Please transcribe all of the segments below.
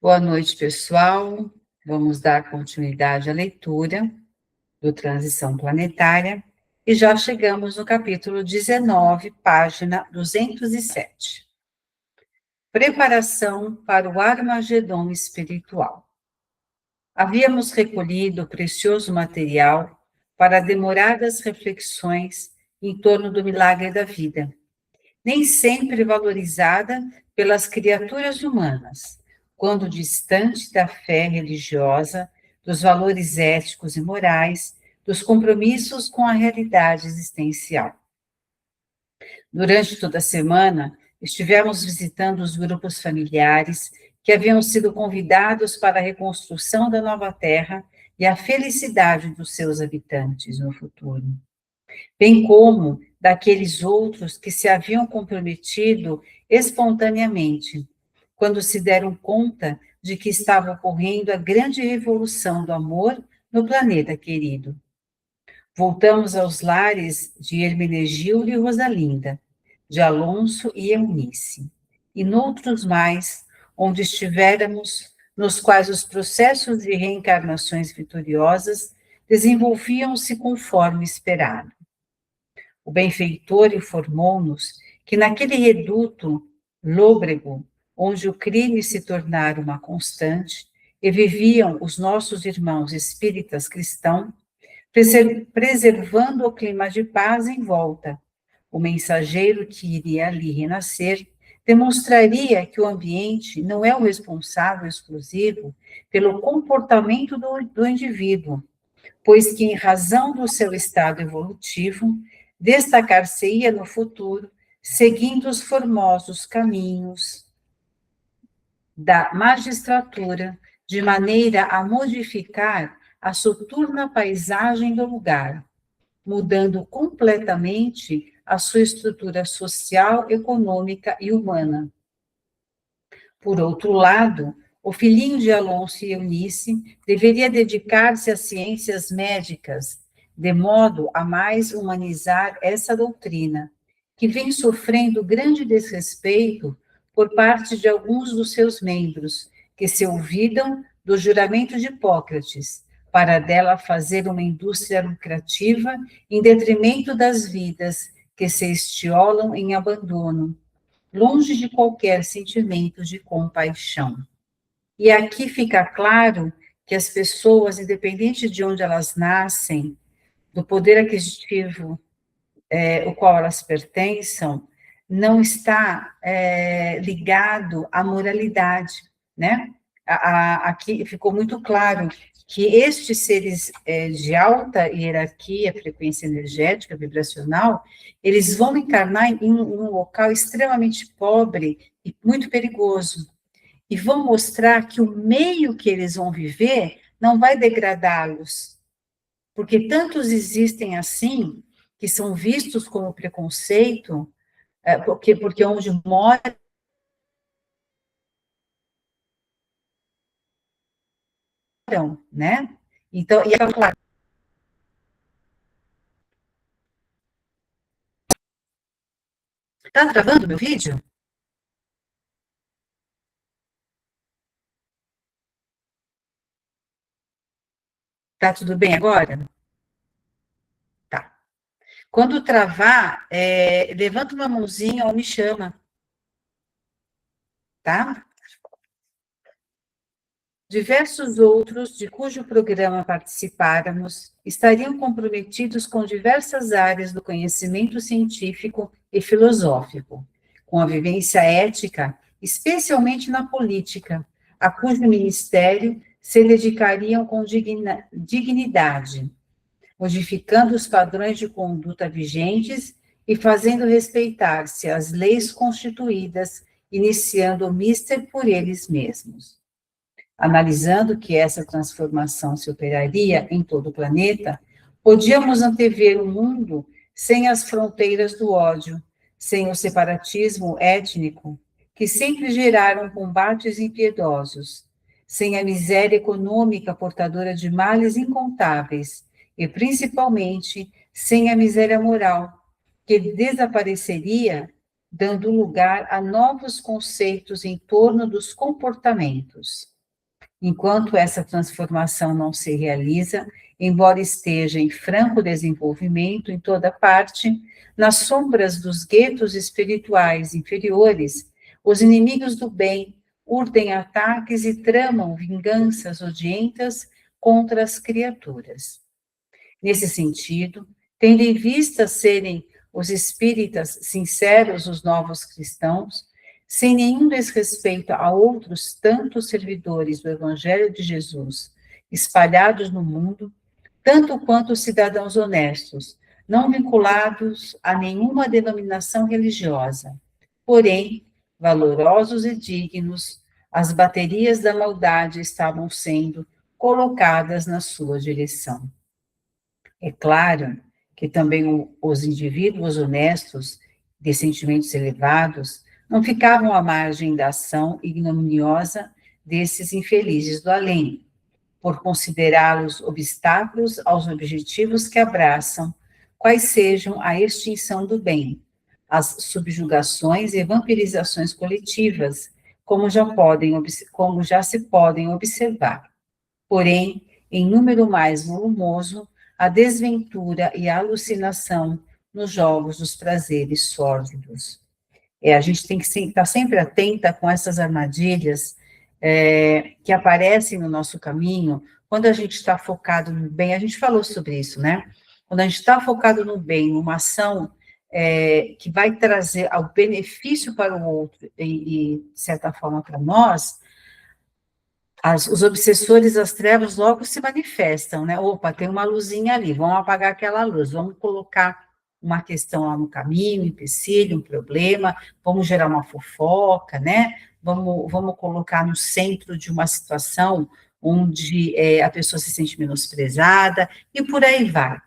Boa noite, pessoal. Vamos dar continuidade à leitura do Transição Planetária e já chegamos no capítulo 19, página 207. Preparação para o Armagedon espiritual. Havíamos recolhido precioso material para demoradas reflexões em torno do milagre da vida, nem sempre valorizada pelas criaturas humanas, quando distante da fé religiosa, dos valores éticos e morais, dos compromissos com a realidade existencial. Durante toda a semana, estivemos visitando os grupos familiares que haviam sido convidados para a reconstrução da nova terra e a felicidade dos seus habitantes no futuro, bem como daqueles outros que se haviam comprometido espontaneamente, quando se deram conta de que estava ocorrendo a grande revolução do amor no planeta querido. Voltamos aos lares de Hermenegildo e Rosalinda, de Alonso e Eunice, e noutros mais, onde estivéramos, nos quais os processos de reencarnações vitoriosas desenvolviam-se conforme esperado. O benfeitor informou-nos que naquele reduto lôbrego, onde o crime se tornara uma constante, e viviam os nossos irmãos espíritas cristãos, preservando o clima de paz em volta, o mensageiro que iria ali renascer demonstraria que o ambiente não é o responsável exclusivo pelo comportamento do indivíduo, pois que, em razão do seu estado evolutivo, destacar-se-ia no futuro, seguindo os formosos caminhos da magistratura, de maneira a modificar a soturna paisagem do lugar, mudando completamente a sua estrutura social, econômica e humana. Por outro lado, o filhinho de Alonso e Eunice deveria dedicar-se às ciências médicas, de modo a mais humanizar essa doutrina, que vem sofrendo grande desrespeito por parte de alguns dos seus membros, que se olvidam do juramento de Hipócrates, para dela fazer uma indústria lucrativa em detrimento das vidas que se estiolam em abandono, longe de qualquer sentimento de compaixão. E aqui fica claro que as pessoas, independente de onde elas nascem, do poder aquisitivo o qual elas pertençam, não está ligado à moralidade, né? Aqui ficou muito claro que estes seres de alta hierarquia, frequência energética, vibracional, eles vão encarnar em um local extremamente pobre e muito perigoso, e vão mostrar que o meio que eles vão viver não vai degradá-los, porque tantos existem assim, que são vistos como preconceito, porque onde moram, né? Então, e é claro. Tá gravando meu vídeo? Tá tudo bem agora? Tá. Quando travar, levanta uma mãozinha ou me chama, tá? Diversos outros, de cujo programa participáramos, estariam comprometidos com diversas áreas do conhecimento científico e filosófico, com a vivência ética, especialmente na política, a cujo ministério se dedicariam com dignidade, modificando os padrões de conduta vigentes e fazendo respeitar-se as leis constituídas, iniciando o mister por eles mesmos. Analisando que essa transformação se operaria em todo o planeta, podíamos antever um mundo sem as fronteiras do ódio, sem o separatismo étnico, que sempre geraram combates impiedosos, sem a miséria econômica portadora de males incontáveis, e principalmente sem a miséria moral, que desapareceria, dando lugar a novos conceitos em torno dos comportamentos. Enquanto essa transformação não se realiza, embora esteja em franco desenvolvimento em toda parte, nas sombras dos guetos espirituais inferiores, os inimigos do bem urdem ataques e tramam vinganças odientas contra as criaturas. Nesse sentido, tendo em vista serem os espíritas sinceros os novos cristãos, sem nenhum desrespeito a outros tantos servidores do Evangelho de Jesus espalhados no mundo, tanto quanto cidadãos honestos, não vinculados a nenhuma denominação religiosa, porém, valorosos e dignos, as baterias da maldade estavam sendo colocadas na sua direção. É claro que também os indivíduos honestos, de sentimentos elevados, não ficavam à margem da ação ignominiosa desses infelizes do além, por considerá-los obstáculos aos objetivos que abraçam, quais sejam a extinção do bem, as subjugações e vampirizações coletivas, como já se podem observar. Porém, em número mais volumoso, a desventura e a alucinação nos jogos dos prazeres sórdidos. A gente tem que estar sempre atenta com essas armadilhas que aparecem no nosso caminho, quando a gente está focado no bem, a gente falou sobre isso, né? Quando a gente está focado no bem, numa ação que vai trazer o benefício para o outro e de certa forma, para nós, os obsessores das trevas logo se manifestam, né? Opa, tem uma luzinha ali, vamos apagar aquela luz, vamos colocar uma questão lá no caminho, um empecilho, um problema, vamos gerar uma fofoca, né? Vamos colocar no centro de uma situação onde a pessoa se sente menosprezada, e por aí vai.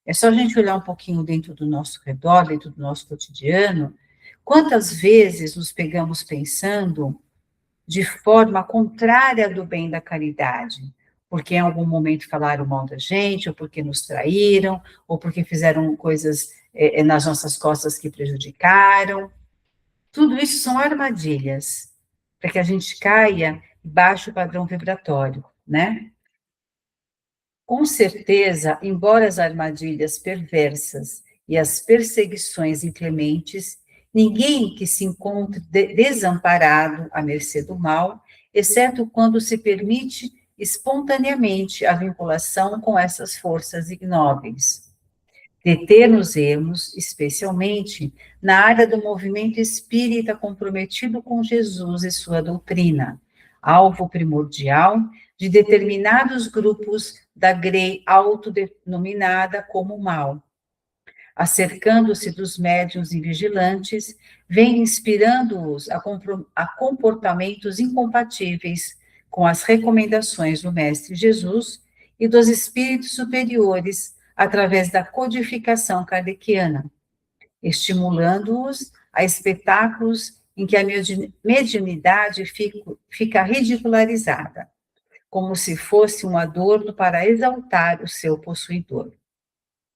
É só a gente olhar um pouquinho dentro do nosso redor, dentro do nosso cotidiano, quantas vezes nos pegamos pensando de forma contrária do bem da caridade, porque em algum momento falaram mal da gente, ou porque nos traíram, ou porque fizeram coisas nas nossas costas que prejudicaram. Tudo isso são armadilhas, para que a gente caia baixo padrão vibratório, né? Com certeza, embora as armadilhas perversas e as perseguições inclementes, ninguém que se encontre desamparado à mercê do mal, exceto quando se permite espontaneamente a vinculação com essas forças ignóbeis. Deter-nos-emos, especialmente, na área do movimento espírita comprometido com Jesus e sua doutrina, alvo primordial de determinados grupos da grei autodenominada como mal. Acercando-se dos médiuns e vigilantes, vem inspirando-os a comportamentos incompatíveis com as recomendações do Mestre Jesus e dos espíritos superiores através da codificação kardeciana, estimulando-os a espetáculos em que a mediunidade fica ridicularizada, como se fosse um adorno para exaltar o seu possuidor.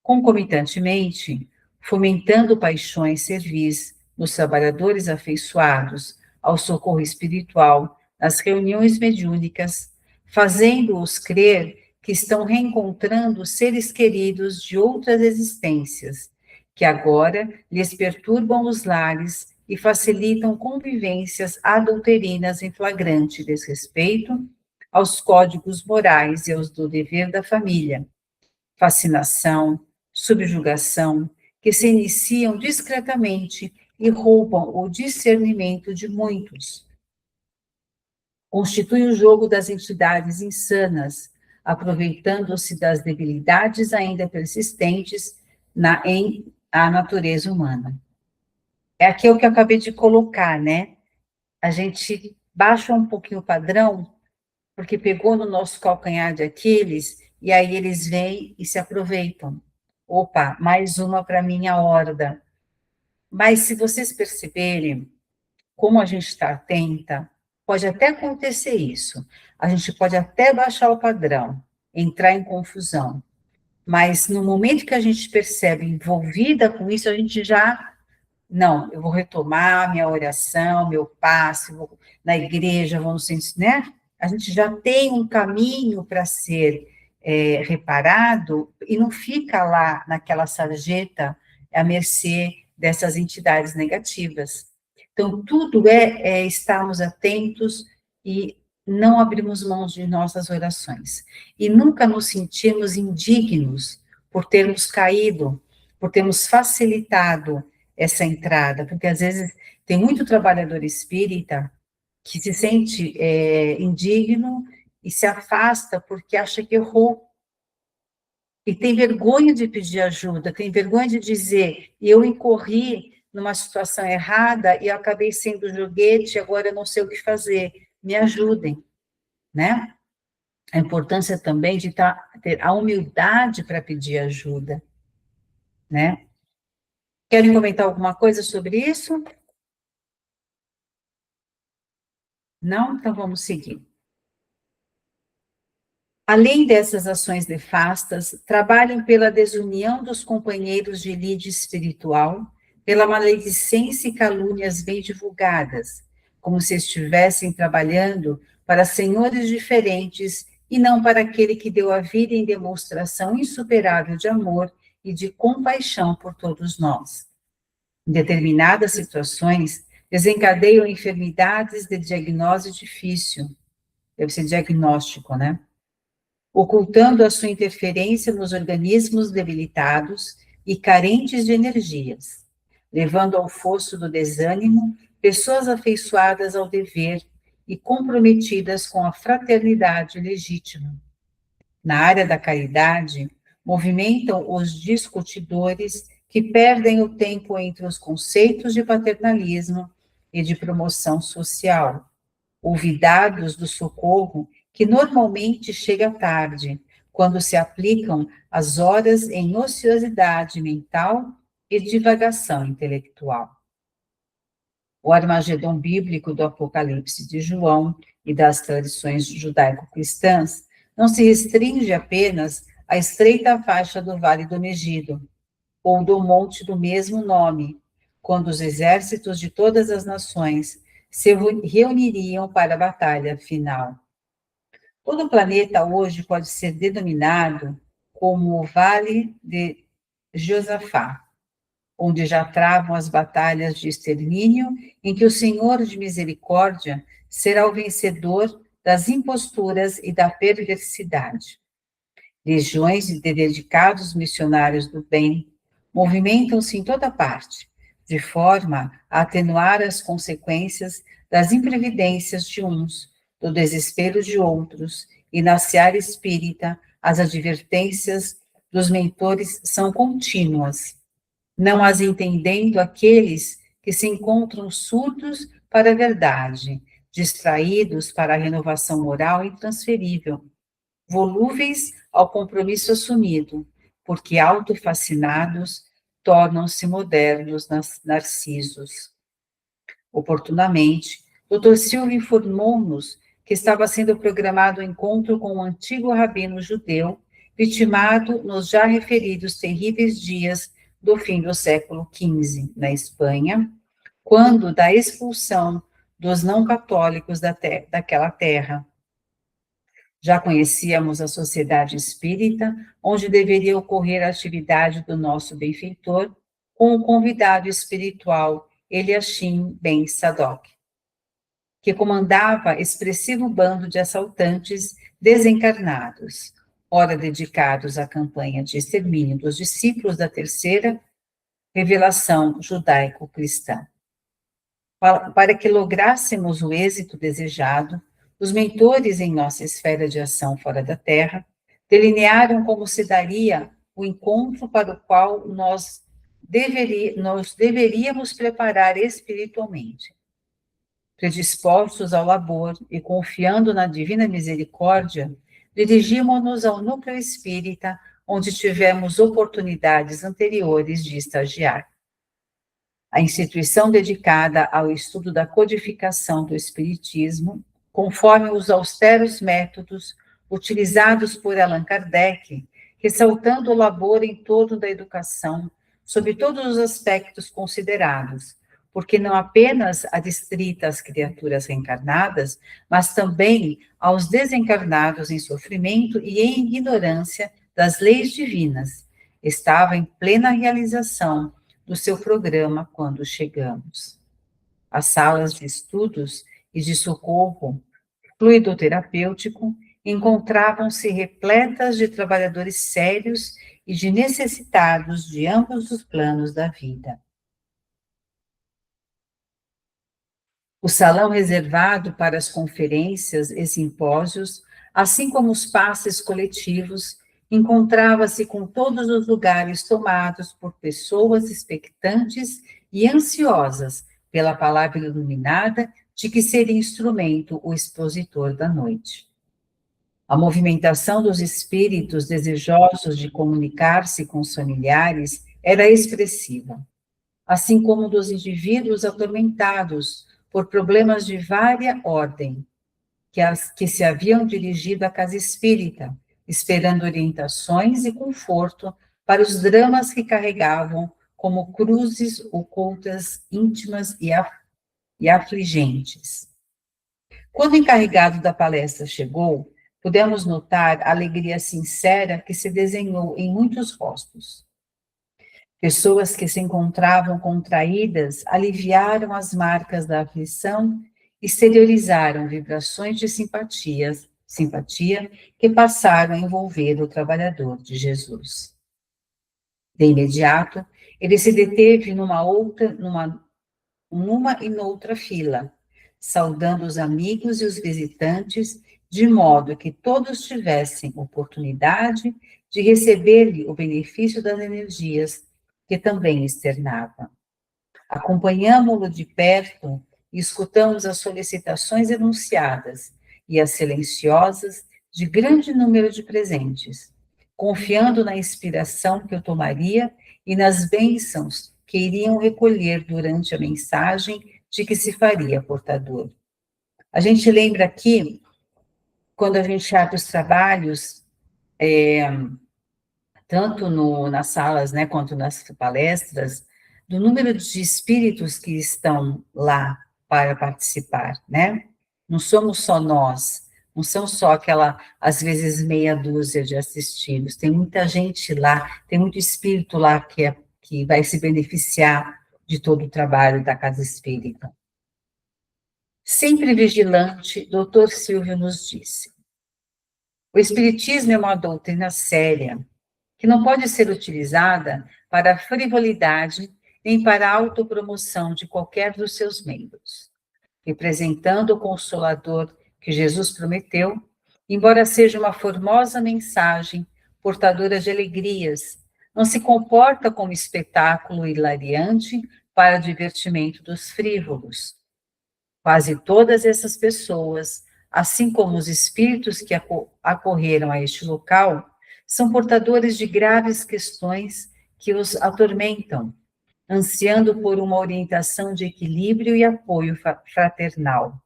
Concomitantemente, fomentando paixões servis nos trabalhadores afeiçoados ao socorro espiritual nas reuniões mediúnicas, fazendo-os crer que estão reencontrando seres queridos de outras existências, que agora lhes perturbam os lares e facilitam convivências adulterinas em flagrante desrespeito aos códigos morais e aos do dever da família, fascinação, subjugação, que se iniciam discretamente e roubam o discernimento de muitos. Constitui o jogo das entidades insanas, aproveitando-se das debilidades ainda persistentes em a natureza humana. É aqui o que eu acabei de colocar, né? A gente baixa um pouquinho o padrão, porque pegou no nosso calcanhar de Aquiles, e aí eles vêm e se aproveitam. Opa, mais uma para minha horda. Mas se vocês perceberem como a gente está atenta, pode até acontecer isso. A gente pode até baixar o padrão, entrar em confusão. Mas no momento que a gente percebe envolvida com isso, a gente já... Não, eu vou retomar minha oração, meu passe, vou na igreja, vou no centro, né? a gente já tem um caminho para ser reparado e não fica lá naquela sarjeta à mercê dessas entidades negativas. Então, tudo é estarmos atentos e não abrimos mãos de nossas orações. E nunca nos sentirmos indignos por termos caído, por termos facilitado essa entrada, porque às vezes tem muito trabalhador espírita que se sente indigno e se afasta porque acha que errou. E tem vergonha de pedir ajuda, tem vergonha de dizer, eu incorri numa situação errada e eu acabei sendo joguete, agora eu não sei o que fazer, me ajudem, né? A importância também de ter a humildade para pedir ajuda, né? Querem comentar alguma coisa sobre isso? Não? Então vamos seguir. Além dessas ações nefastas, trabalham pela desunião dos companheiros de lide espiritual, pela maledicência e calúnias bem divulgadas, como se estivessem trabalhando para senhores diferentes e não para aquele que deu a vida em demonstração insuperável de amor e de compaixão por todos nós. Em determinadas situações, desencadeiam enfermidades de diagnose difícil, deve ser diagnóstico, né? Ocultando a sua interferência nos organismos debilitados e carentes de energias, levando ao fosso do desânimo pessoas afeiçoadas ao dever e comprometidas com a fraternidade legítima. Na área da caridade, movimentam os discutidores que perdem o tempo entre os conceitos de paternalismo e de promoção social, olvidados do socorro que normalmente chega tarde, quando se aplicam as horas em ociosidade mental e divagação intelectual. O Armagedon bíblico do Apocalipse de João e das tradições judaico-cristãs não se restringe apenas à estreita faixa do Vale do Megido, ou do monte do mesmo nome, quando os exércitos de todas as nações se reuniriam para a batalha final. Todo o planeta hoje pode ser denominado como o Vale de Josafá, onde já travam as batalhas de extermínio, em que o Senhor de misericórdia será o vencedor das imposturas e da perversidade. Legiões de dedicados missionários do bem movimentam-se em toda parte, de forma a atenuar as consequências das imprevidências de uns, do desespero de outros, e na seara espírita as advertências dos mentores são contínuas, não as entendendo aqueles que se encontram surdos para a verdade, distraídos para a renovação moral intransferível, volúveis ao compromisso assumido, porque autofascinados tornam-se modernos narcisos. Oportunamente, Dr. Silva informou-nos que estava sendo programado o encontro com um antigo rabino judeu, vitimado nos já referidos terríveis dias do fim do século XV, na Espanha, quando da expulsão dos não católicos daquela terra. Já conhecíamos a sociedade espírita, onde deveria ocorrer a atividade do nosso benfeitor, com o convidado espiritual Eliashim Ben Sadoc, que comandava expressivo bando de assaltantes desencarnados, ora dedicados à campanha de extermínio dos discípulos da terceira revelação judaico-cristã. Para que lográssemos o êxito desejado, os mentores em nossa esfera de ação fora da Terra delinearam como se daria o encontro para o qual nós deveríamos preparar espiritualmente. Predispostos ao labor e confiando na divina misericórdia, dirigimos-nos ao núcleo espírita, onde tivemos oportunidades anteriores de estagiar. A instituição dedicada ao estudo da codificação do Espiritismo, conforme os austeros métodos utilizados por Allan Kardec, ressaltando o labor em torno da educação, sob todos os aspectos considerados, porque não apenas adstrita às criaturas reencarnadas, mas também aos desencarnados em sofrimento e em ignorância das leis divinas. Estava em plena realização do seu programa quando chegamos. As salas de estudos e de socorro fluidoterapêutico encontravam-se repletas de trabalhadores sérios e de necessitados de ambos os planos da vida. O salão reservado para as conferências e simpósios, assim como os passes coletivos, encontrava-se com todos os lugares tomados por pessoas expectantes e ansiosas pela palavra iluminada de que seria instrumento o expositor da noite. A movimentação dos espíritos desejosos de comunicar-se com os familiares era expressiva, assim como dos indivíduos atormentados por problemas de vária ordem, que se haviam dirigido à casa espírita, esperando orientações e conforto para os dramas que carregavam como cruzes ocultas, íntimas e afligentes. Quando o encarregado da palestra chegou, pudemos notar a alegria sincera que se desenhou em muitos rostos. Pessoas que se encontravam contraídas aliviaram as marcas da aflição, exteriorizaram vibrações de simpatia que passaram a envolver o trabalhador de Jesus. De imediato, ele se deteve numa e noutra fila, saudando os amigos e os visitantes, de modo que todos tivessem oportunidade de receber-lhe o benefício das energias que também externava. Acompanhámo-lo de perto e escutamos as solicitações enunciadas e as silenciosas de grande número de presentes, confiando na inspiração que eu tomaria e nas bênçãos que iriam recolher durante a mensagem de que se faria portador. A gente lembra aqui, quando a gente abre os trabalhos, tanto nas salas, né, quanto nas palestras, do número de espíritos que estão lá para participar, né? Não somos só nós, não são só aquela, às vezes, meia dúzia de assistidos, tem muita gente lá, tem muito espírito lá que vai se beneficiar de todo o trabalho da Casa Espírita. Sempre vigilante, Dr. Silvio nos disse: o Espiritismo é uma doutrina séria, que não pode ser utilizada para frivolidade nem para a autopromoção de qualquer dos seus membros. Representando o Consolador que Jesus prometeu, embora seja uma formosa mensagem, portadora de alegrias, não se comporta como espetáculo hilariante para divertimento dos frívolos. Quase todas essas pessoas, assim como os espíritos que acorreram a este local, são portadores de graves questões que os atormentam, ansiando por uma orientação de equilíbrio e apoio fraternal,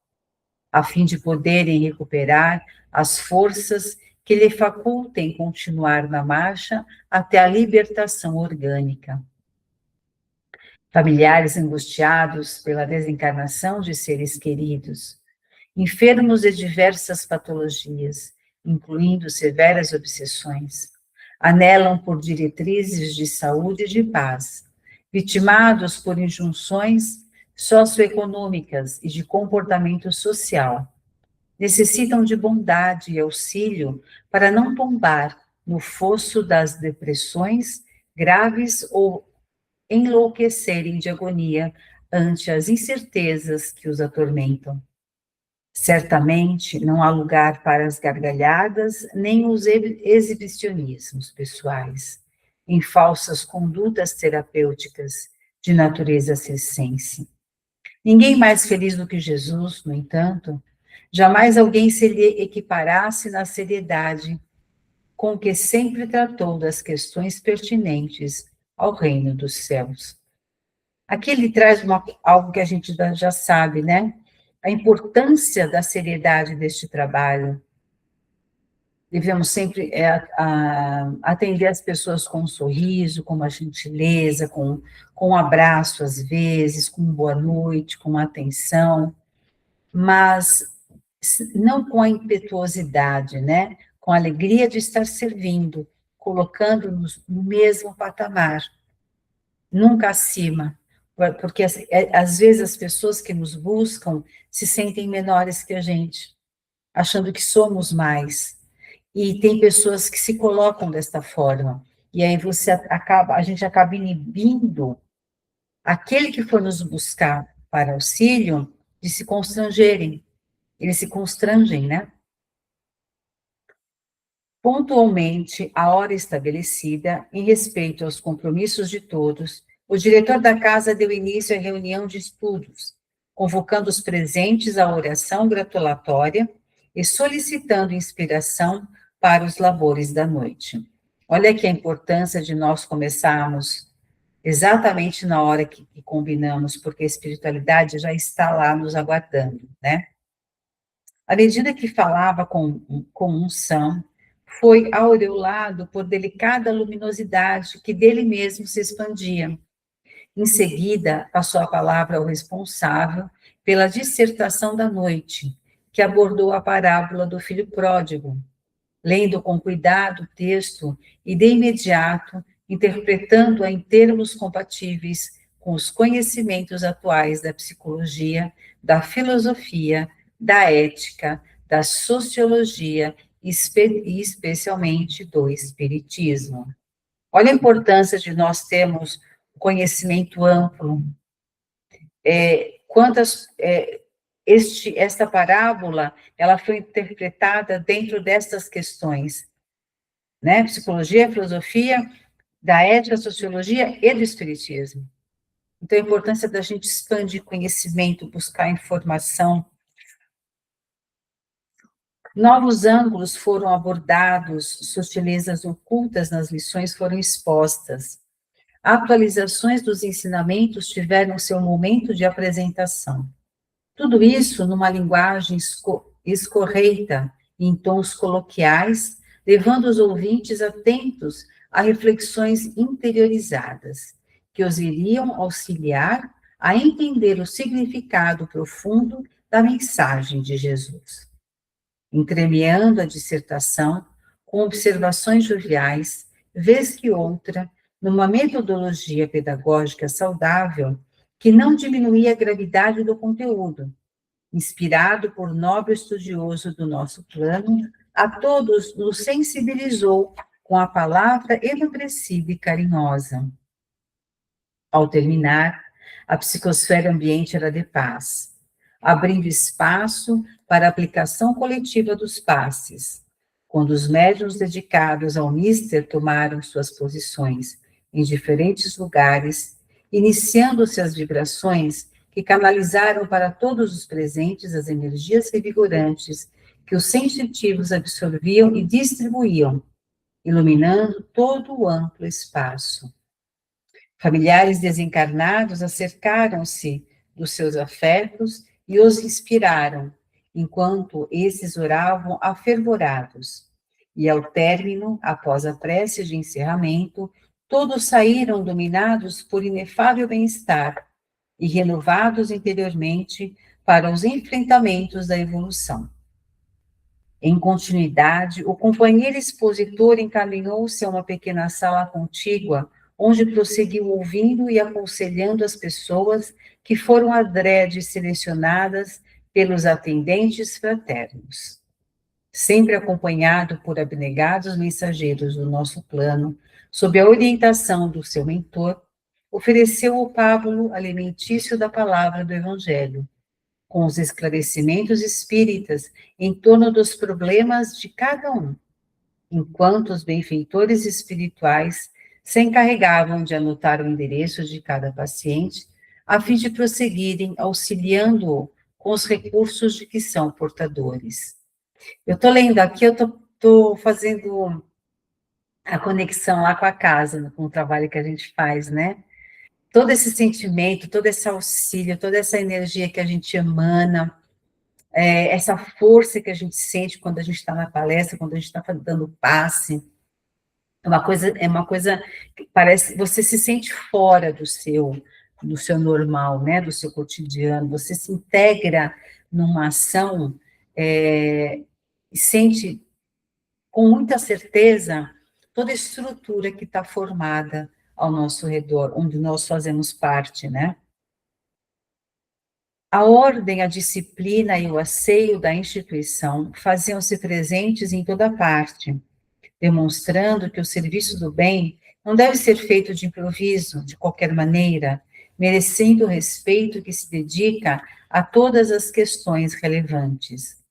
a fim de poderem recuperar as forças que lhe facultem continuar na marcha até a libertação orgânica. Familiares angustiados pela desencarnação de seres queridos, enfermos de diversas patologias, incluindo severas obsessões, anelam por diretrizes de saúde e de paz, vitimados por injunções socioeconômicas e de comportamento social. Necessitam de bondade e auxílio para não tombar no fosso das depressões graves ou enlouquecerem de agonia ante as incertezas que os atormentam. Certamente não há lugar para as gargalhadas nem os exibicionismos pessoais, em falsas condutas terapêuticas de natureza circense. Ninguém mais feliz do que Jesus, no entanto, jamais alguém se lhe equiparasse na seriedade com que sempre tratou das questões pertinentes ao reino dos céus. Aqui ele traz algo que a gente já sabe, né? A importância da seriedade deste trabalho, Devemos sempre atender as pessoas com um sorriso, com uma gentileza, com um abraço às vezes, com boa noite, com atenção, mas não com a impetuosidade, né? Com a alegria de estar servindo, colocando-nos no mesmo patamar, nunca acima, porque às vezes as pessoas que nos buscam se sentem menores que a gente, achando que somos mais. E tem pessoas que se colocam desta forma. E aí a gente acaba inibindo aquele que for nos buscar para auxílio de se constrangerem. Eles se constrangem, né? Pontualmente, à hora estabelecida, em respeito aos compromissos de todos, o diretor da casa deu início à reunião de estudos, convocando os presentes à oração gratulatória e solicitando inspiração para os labores da noite. Olha aqui a importância de nós começarmos exatamente na hora que combinamos, porque a espiritualidade já está lá nos aguardando, né? À medida que falava com unção, foi aureolado por delicada luminosidade que dele mesmo se expandia. Em seguida, passou a palavra ao responsável pela dissertação da noite, que abordou a parábola do filho pródigo, lendo com cuidado o texto e, de imediato, interpretando-a em termos compatíveis com os conhecimentos atuais da psicologia, da filosofia, da ética, da sociologia e, especialmente, do espiritismo. Olha a importância de nós termos conhecimento amplo. Esta parábola, ela foi interpretada dentro destas questões, né? Psicologia, filosofia, da ética, sociologia e do espiritismo. Então, a importância da gente expandir conhecimento, buscar informação. Novos ângulos foram abordados, sutilezas ocultas nas lições foram expostas. Atualizações dos ensinamentos tiveram seu momento de apresentação. Tudo isso numa linguagem escorreita, em tons coloquiais, levando os ouvintes atentos a reflexões interiorizadas, que os iriam auxiliar a entender o significado profundo da mensagem de Jesus. Entremeando a dissertação com observações joviais, vez que outra, numa metodologia pedagógica saudável, que não diminuía a gravidade do conteúdo, inspirado por nobre estudioso do nosso plano, a todos nos sensibilizou com a palavra enobreciba e carinhosa. Ao terminar, a psicosfera ambiente era de paz, abrindo espaço para a aplicação coletiva dos passes, quando os médiuns dedicados ao Mister tomaram suas posições em diferentes lugares, iniciando-se as vibrações que canalizaram para todos os presentes as energias revigorantes que os sensitivos absorviam e distribuíam, iluminando todo o amplo espaço. Familiares desencarnados acercaram-se dos seus afetos e os inspiraram, enquanto esses oravam afervorados. E ao término, após a prece de encerramento, todos saíram dominados por inefável bem-estar e renovados interiormente para os enfrentamentos da evolução. Em continuidade, o companheiro expositor encaminhou-se a uma pequena sala contígua, onde prosseguiu ouvindo e aconselhando as pessoas que foram adrede selecionadas pelos atendentes fraternos. Sempre acompanhado por abnegados mensageiros do nosso plano, sob a orientação do seu mentor, ofereceu o pábulo alimentício da palavra do Evangelho, com os esclarecimentos espíritas em torno dos problemas de cada um, enquanto os benfeitores espirituais se encarregavam de anotar o endereço de cada paciente, a fim de prosseguirem auxiliando-o com os recursos de que são portadores. Eu estou lendo aqui, eu estou fazendo a conexão lá com a casa, com o trabalho que a gente faz, né? Todo esse sentimento, todo esse auxílio, toda essa energia que a gente emana, essa força que a gente sente quando a gente está na palestra, quando a gente está dando passe, é uma coisa que parece, você se sente fora do seu normal, né, do seu cotidiano, você se integra numa ação, e sente com muita certeza toda a estrutura que está formada ao nosso redor, onde nós fazemos parte, né? A ordem, a disciplina e o asseio da instituição faziam-se presentes em toda parte, demonstrando que o serviço do bem não deve ser feito de improviso, de qualquer maneira, merecendo o respeito que se dedica a todas as questões relevantes.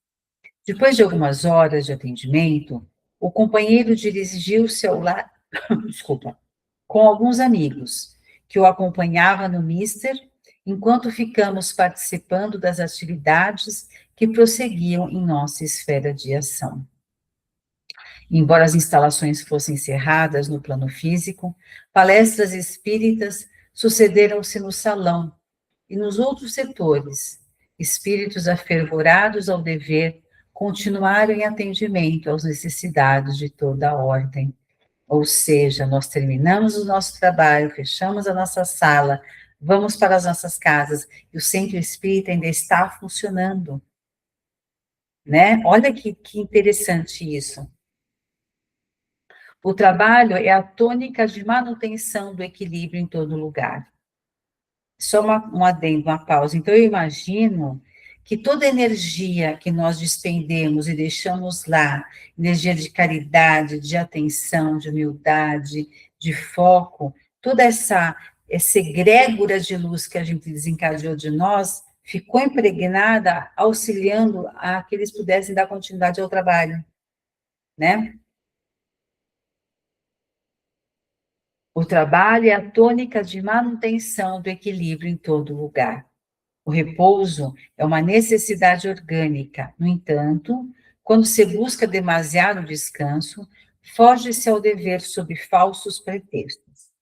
Depois de algumas horas de atendimento, o companheiro dirigiu-se ao lar, desculpa, com alguns amigos que o acompanhavam no Mister, enquanto ficamos participando das atividades que prosseguiam em nossa esfera de ação. Embora as instalações fossem encerradas no plano físico, palestras espíritas sucederam-se no salão e nos outros setores. Espíritos afervorados ao dever continuaram em atendimento às necessidades de toda a ordem. Ou seja, nós terminamos o nosso trabalho, fechamos a nossa sala, vamos para as nossas casas, e o centro espírita ainda está funcionando, né? Olha que interessante isso. O trabalho é a tônica de manutenção do equilíbrio em todo lugar. Só um adendo, uma pausa. Então, eu imagino que toda energia que nós despendemos e deixamos lá, energia de caridade, de atenção, de humildade, de foco, toda essa egrégora de luz que a gente desencadeou de nós, ficou impregnada, auxiliando a que eles pudessem dar continuidade ao trabalho, né? O trabalho é a tônica de manutenção do equilíbrio em todo lugar. O repouso é uma necessidade orgânica. No entanto, quando se busca demasiado descanso, foge-se ao dever sob falsos pretextos.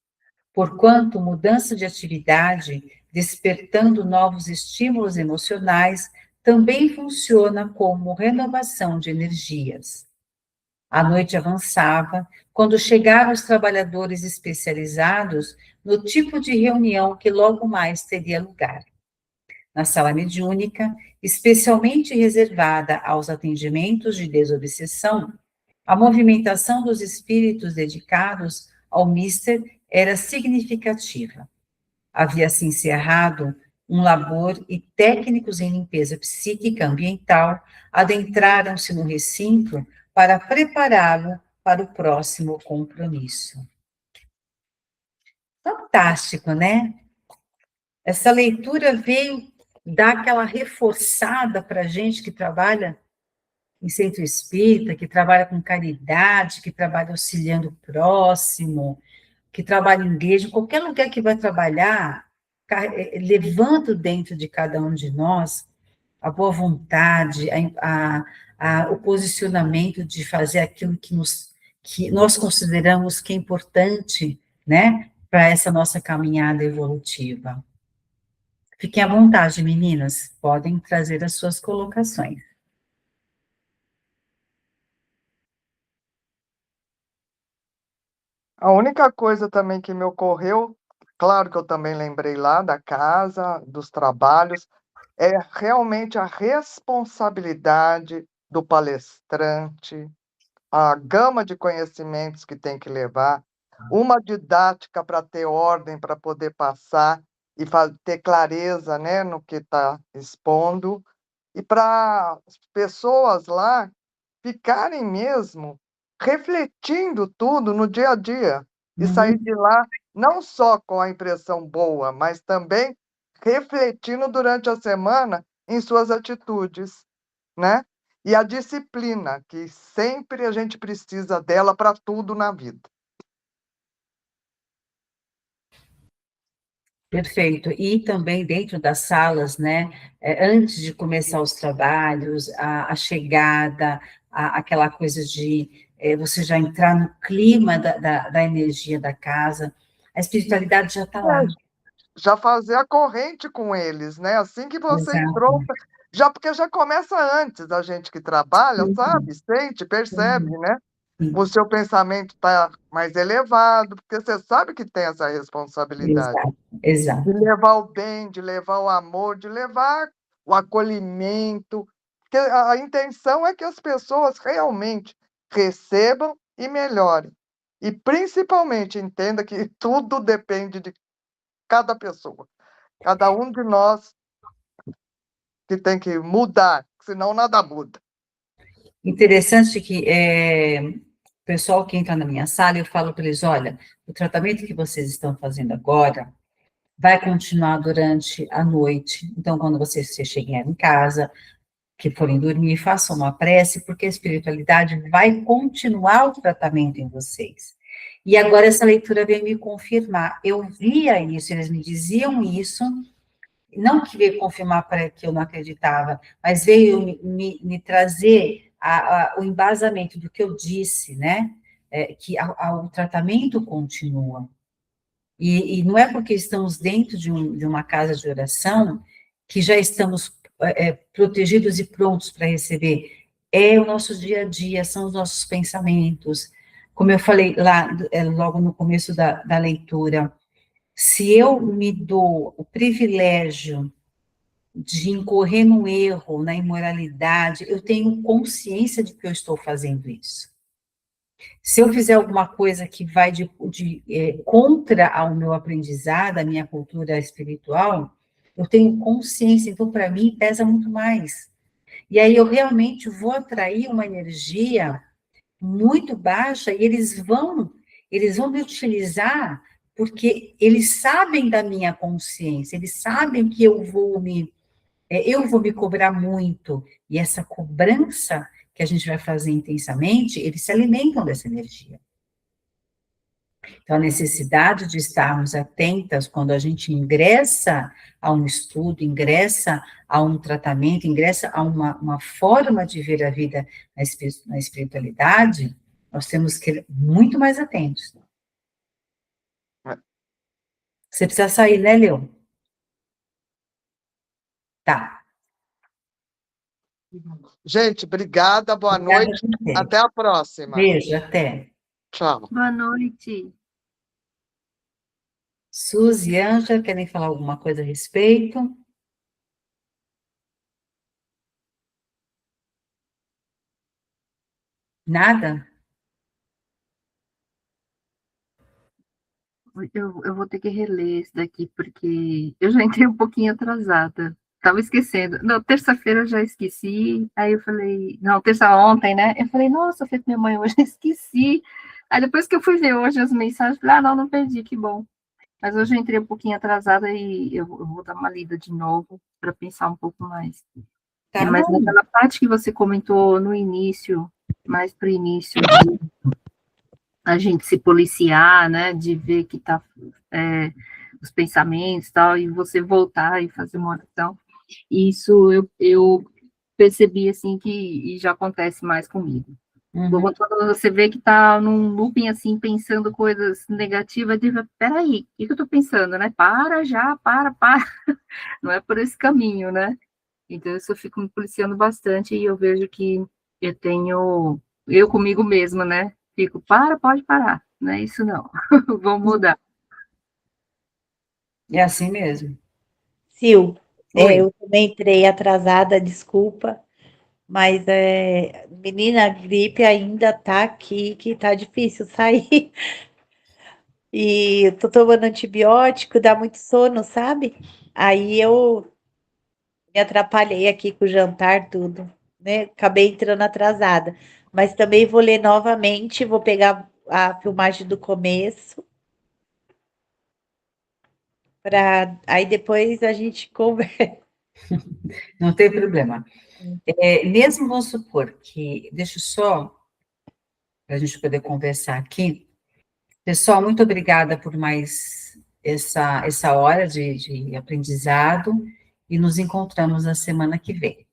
Porquanto mudança de atividade, despertando novos estímulos emocionais, também funciona como renovação de energias. A noite avançava, quando chegaram os trabalhadores especializados no tipo de reunião que logo mais teria lugar. Na sala mediúnica, especialmente reservada aos atendimentos de desobsessão, a movimentação dos espíritos dedicados ao mister era significativa. Havia se encerrado um labor e técnicos em limpeza psíquica ambiental adentraram-se no recinto para prepará-lo para o próximo compromisso. Fantástico, né? Essa leitura veio dar aquela reforçada para a gente que trabalha em centro espírita, que trabalha com caridade, que trabalha auxiliando o próximo, que trabalha em igreja, em qualquer lugar que vai trabalhar, levando dentro de cada um de nós a boa vontade, o posicionamento de fazer aquilo que nós consideramos que é importante, né, para essa nossa caminhada evolutiva. Fiquem à vontade, meninas, podem trazer as suas colocações. A única coisa também que me ocorreu, claro que eu também lembrei lá da casa, dos trabalhos, é realmente a responsabilidade do palestrante, a gama de conhecimentos que tem que levar, uma didática para ter ordem, para poder passar e ter clareza, né, no que está expondo, e para as pessoas lá ficarem mesmo refletindo tudo no dia a dia e sair Uhum. de lá não só com a impressão boa, mas também refletindo durante a semana em suas atitudes, né? E a disciplina, que sempre a gente precisa dela para tudo na vida. Perfeito. E também dentro das salas, né, antes de começar os trabalhos, a chegada, aquela coisa de você já entrar no clima da energia da casa, a espiritualidade já está lá. Já fazer a corrente com eles, né? Assim que você entrou, Exato. porque já começa antes, a gente que trabalha, sabe, sente, percebe, né? O seu pensamento está mais elevado, porque você sabe que tem essa responsabilidade Exato, de exato. levar o bem, de levar o amor, de levar o acolhimento, porque a intenção é que as pessoas realmente recebam e melhorem. E principalmente entenda que tudo depende de cada pessoa, cada um de nós que tem que mudar, senão nada muda. Interessante que o pessoal que entra na minha sala, eu falo para eles, olha, o tratamento que vocês estão fazendo agora vai continuar durante a noite. Então, quando vocês chegarem em casa, que forem dormir, façam uma prece, porque a espiritualidade vai continuar o tratamento em vocês. E agora essa leitura veio me confirmar. Eu via isso, eles me diziam isso, não que veio confirmar para que eu não acreditava, mas veio me trazer o embasamento do que eu disse, né? Que o tratamento continua. E não é porque estamos dentro de uma casa de oração que já estamos protegidos e prontos para receber. É o nosso dia a dia, são os nossos pensamentos. Como eu falei lá, logo no começo da leitura, se eu me dou o privilégio de incorrer no erro, na imoralidade, eu tenho consciência de que eu estou fazendo isso. Se eu fizer alguma coisa que vai contra ao meu aprendizado, a minha cultura espiritual, eu tenho consciência, então para mim pesa muito mais. E aí eu realmente vou atrair uma energia muito baixa e eles vão me utilizar porque eles sabem da minha consciência, eles sabem que eu vou me cobrar muito, e essa cobrança que a gente vai fazer intensamente, eles se alimentam dessa energia. Então, a necessidade de estarmos atentas quando a gente ingressa a um estudo, ingressa a um tratamento, ingressa a uma forma de ver a vida na espiritualidade, nós temos que ir muito mais atentos. Você precisa sair, né, Leo? Tá. Gente, obrigada, boa Obrigada noite, a você. até a próxima. Beijo, até. Tchau. Boa noite. Suzy e Ângela, querem falar alguma coisa a respeito? Nada? Eu vou ter que reler esse daqui, porque eu já entrei um pouquinho atrasada. Tava esquecendo. Não, terça-feira eu já esqueci. Aí eu falei, não, terça ontem, né? Eu falei, nossa, feito minha mãe hoje, esqueci. Aí depois que eu fui ver hoje as mensagens, falei, ah, não perdi, que bom. Mas hoje eu entrei um pouquinho atrasada e eu vou dar uma lida de novo para pensar um pouco mais. Tá Mas bom. naquela parte que você comentou no início, mais para o início, de a gente se policiar, né, de ver que tá os pensamentos e tal, e você voltar e fazer uma oração, isso eu percebi, assim, que já acontece mais comigo. Uhum. Quando você vê que tá num looping, assim, pensando coisas negativas, diz, peraí, o que eu tô pensando, né? Para já, para. Não é por esse caminho, né? Então, isso eu fico me policiando bastante e eu vejo que eu comigo mesma, né? Fico, pode parar, não é isso não, vamos mudar. É assim mesmo. Sil, Oi. eu também entrei atrasada, desculpa, mas menina, a gripe ainda tá aqui, que tá difícil sair. E eu tô tomando antibiótico, dá muito sono, sabe? Aí eu me atrapalhei aqui com o jantar, tudo, né? Acabei entrando atrasada. Mas também vou ler novamente, vou pegar a filmagem do começo, para aí depois a gente conversa. Não tem problema. Mesmo vamos supor que, deixa só, para a gente poder conversar aqui. Pessoal, muito obrigada por mais essa hora de aprendizado e nos encontramos na semana que vem.